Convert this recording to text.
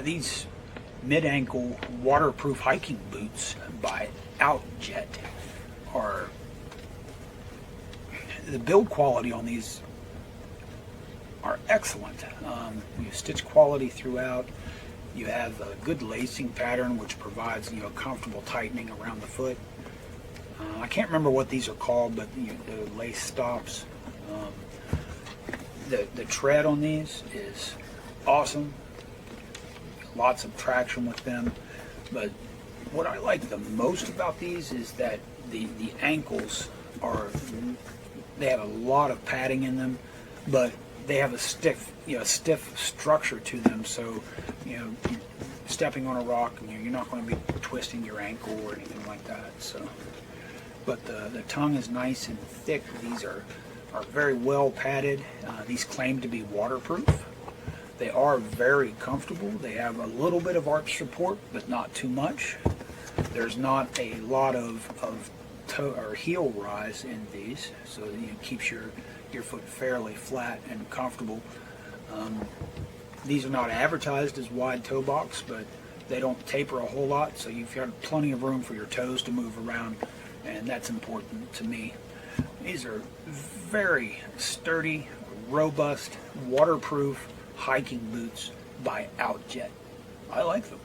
These mid-ankle waterproof hiking boots by OUTJET are, the build quality on these are excellent. You have stitch quality throughout. You have a good lacing pattern which provides comfortable tightening around the foot. I can't remember what these are called, but the lace stops. The tread on these is awesome. Lots of traction with them. But what I like the most about these is that the ankles they have a lot of padding in them, but they have a stiff structure to them. So stepping on a rock, you're not going to be twisting your ankle or anything like that. So, but the tongue is nice and thick. These are very well padded. These claim to be waterproof. They are very comfortable. They have a little bit of arch support, but not too much. There's not a lot of toe or heel rise in these, so it keeps your foot fairly flat and comfortable. These are not advertised as wide toe box, but they don't taper a whole lot, so you've got plenty of room for your toes to move around, and that's important to me. These are very sturdy, robust, waterproof hiking boots by OUTJET. I like them.